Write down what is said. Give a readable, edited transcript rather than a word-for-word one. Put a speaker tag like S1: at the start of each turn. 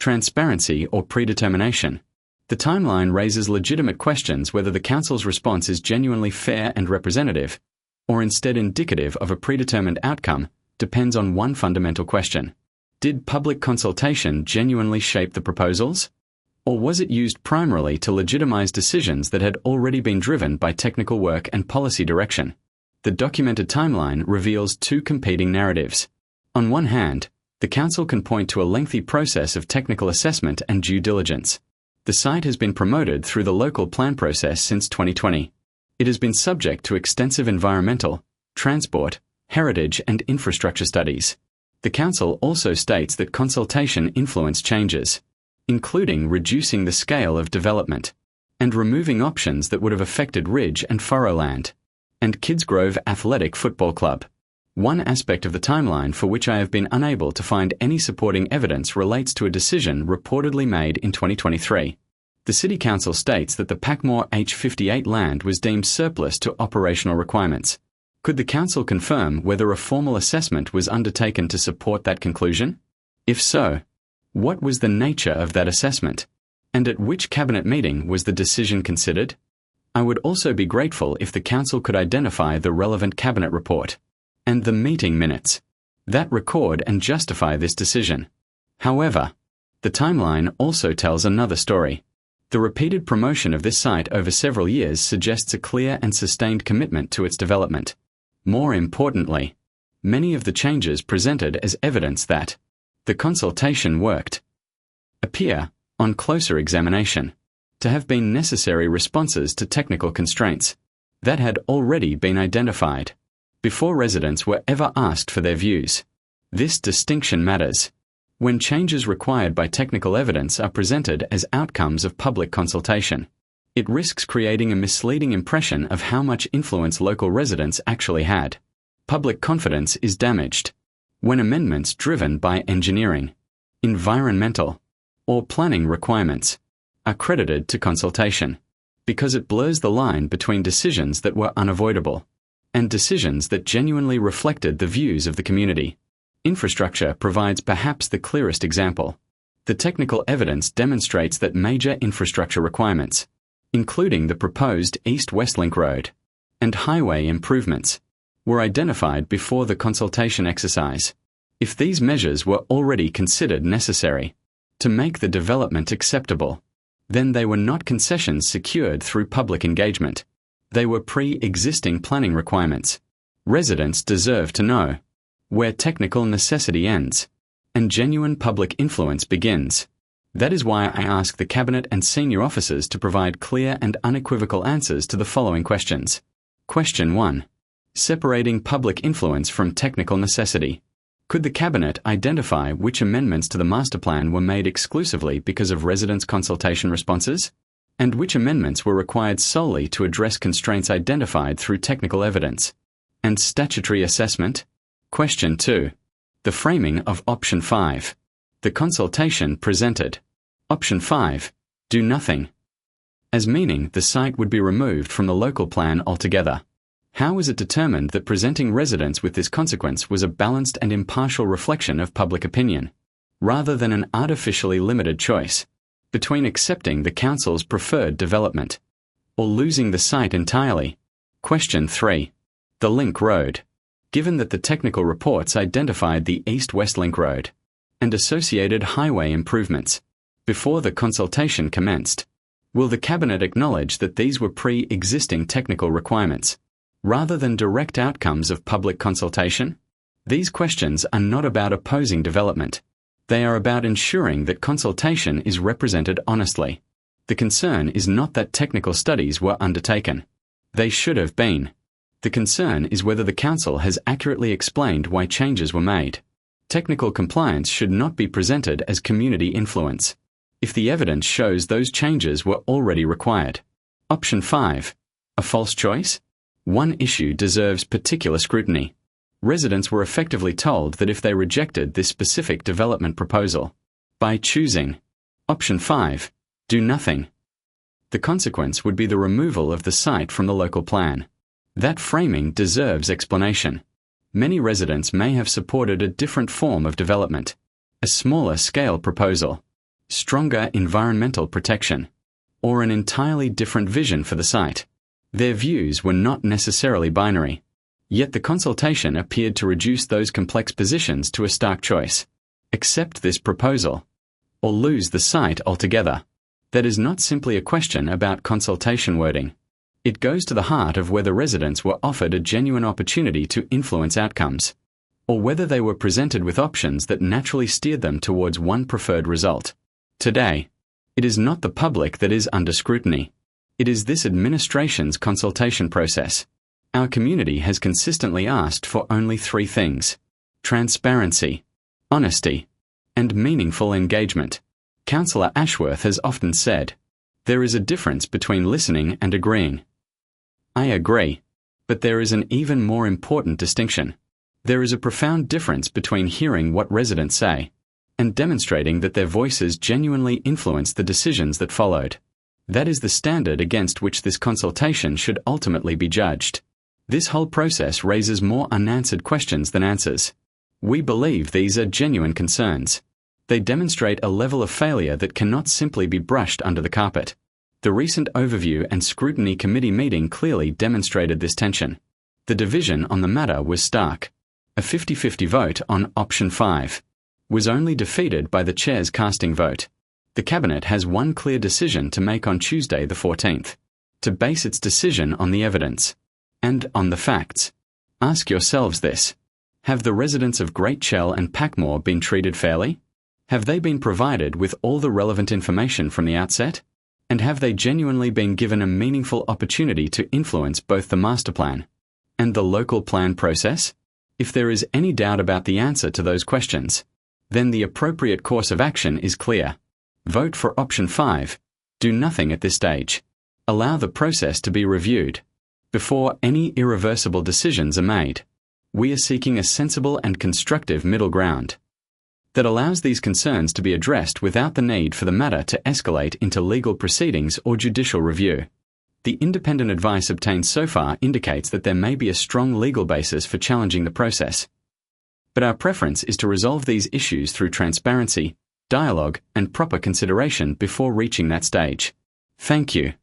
S1: transparency, or predetermination. The timeline raises legitimate questions whether the Council's response is genuinely fair and representative, or instead indicative of a predetermined outcome, depends on one fundamental question. Did public consultation genuinely shape the proposals? Or was it used primarily to legitimize decisions that had already been driven by technical work and policy direction? The documented timeline reveals two competing narratives. On one hand, the Council can point to a lengthy process of technical assessment and due diligence. The site has been promoted through the local plan process since 2020. It has been subject to extensive environmental, transport, heritage and infrastructure studies. The Council also states that consultation influenced changes, including reducing the scale of development, and removing options that would have affected ridge and furrowland, and Kidsgrove Athletic Football Club. One aspect of the timeline for which I have been unable to find any supporting evidence relates to a decision reportedly made in 2023. The City Council states that the Packmoor H58 land was deemed surplus to operational requirements. Could the Council confirm whether a formal assessment was undertaken to support that conclusion? If so, what was the nature of that assessment? And at which Cabinet meeting was the decision considered? I would also be grateful if the Council could identify the relevant Cabinet report and the meeting minutes that record and justify this decision. However, the timeline also tells another story. The repeated promotion of this site over several years suggests a clear and sustained commitment to its development. More importantly, many of the changes presented as evidence that the consultation worked appear, on closer examination, to have been necessary responses to technical constraints that had already been identified before residents were ever asked for their views. This distinction matters. When changes required by technical evidence are presented as outcomes of public consultation, it risks creating a misleading impression of how much influence local residents actually had. Public confidence is damaged when amendments driven by engineering, environmental, or planning requirements are credited to consultation, because it blurs the line between decisions that were unavoidable and decisions that genuinely reflected the views of the community. Infrastructure provides perhaps the clearest example. The technical evidence demonstrates that major infrastructure requirements, including the proposed East-West Link Road and highway improvements, were identified before the consultation exercise. If these measures were already considered necessary to make the development acceptable, then they were not concessions secured through public engagement. They were pre-existing planning requirements. Residents deserve to know where technical necessity ends and genuine public influence begins. That is why I ask the Cabinet and senior officers to provide clear and unequivocal answers to the following questions. Question 1. Separating public influence from technical necessity. Could the Cabinet identify which amendments to the master plan were made exclusively because of residents' consultation responses, and which amendments were required solely to address constraints identified through technical evidence and statutory assessment? Question 2. The framing of Option 5. The consultation presented Option 5, do nothing, as meaning the site would be removed from the local plan altogether. How was it determined that presenting residents with this consequence was a balanced and impartial reflection of public opinion, rather than an artificially limited choice between accepting the Council's preferred development or losing the site entirely? Question 3. The Link Road. Given that the technical reports identified the East-West Link Road and associated highway improvements before the consultation commenced, will the Cabinet acknowledge that these were pre-existing technical requirements, rather than direct outcomes of public consultation? These questions are not about opposing development. They are about ensuring that consultation is represented honestly. The concern is not that technical studies were undertaken. They should have been. The concern is whether the Council has accurately explained why changes were made. Technical compliance should not be presented as community influence if the evidence shows those changes were already required. Option 5. A false choice? One issue deserves particular scrutiny. Residents were effectively told that if they rejected this specific development proposal, by choosing Option 5, do nothing, the consequence would be the removal of the site from the local plan. That framing deserves explanation. Many residents may have supported a different form of development, a smaller scale proposal, stronger environmental protection, or an entirely different vision for the site. Their views were not necessarily binary, yet the consultation appeared to reduce those complex positions to a stark choice: accept this proposal, or lose the site altogether. That is not simply a question about consultation wording. It goes to the heart of whether residents were offered a genuine opportunity to influence outcomes, or whether they were presented with options that naturally steered them towards one preferred result. Today, it is not the public that is under scrutiny. It is this administration's consultation process. Our community has consistently asked for only three things: transparency, honesty, and meaningful engagement. Councillor Ashworth has often said, "There is a difference between listening and agreeing." I agree, but there is an even more important distinction. There is a profound difference between hearing what residents say and demonstrating that their voices genuinely influenced the decisions that followed. That is the standard against which this consultation should ultimately be judged. This whole process raises more unanswered questions than answers. We believe these are genuine concerns. They demonstrate a level of failure that cannot simply be brushed under the carpet. The recent Overview and Scrutiny Committee meeting clearly demonstrated this tension. The division on the matter was stark. A 50-50 vote on Option 5 was only defeated by the Chair's casting vote. The Cabinet has one clear decision to make on Tuesday the 14th, to base its decision on the evidence and on the facts. Ask yourselves this: have the residents of Great Chell and Packmoor been treated fairly? Have they been provided with all the relevant information from the outset? And have they genuinely been given a meaningful opportunity to influence both the master plan and the local plan process? If there is any doubt about the answer to those questions, then the appropriate course of action is clear. Vote for Option 5. Do nothing at this stage. Allow the process to be reviewed before any irreversible decisions are made. We are seeking a sensible and constructive middle ground that allows these concerns to be addressed without the need for the matter to escalate into legal proceedings or judicial review. The independent advice obtained so far indicates that there may be a strong legal basis for challenging the process. But our preference is to resolve these issues through transparency, dialogue, and proper consideration before reaching that stage. Thank you.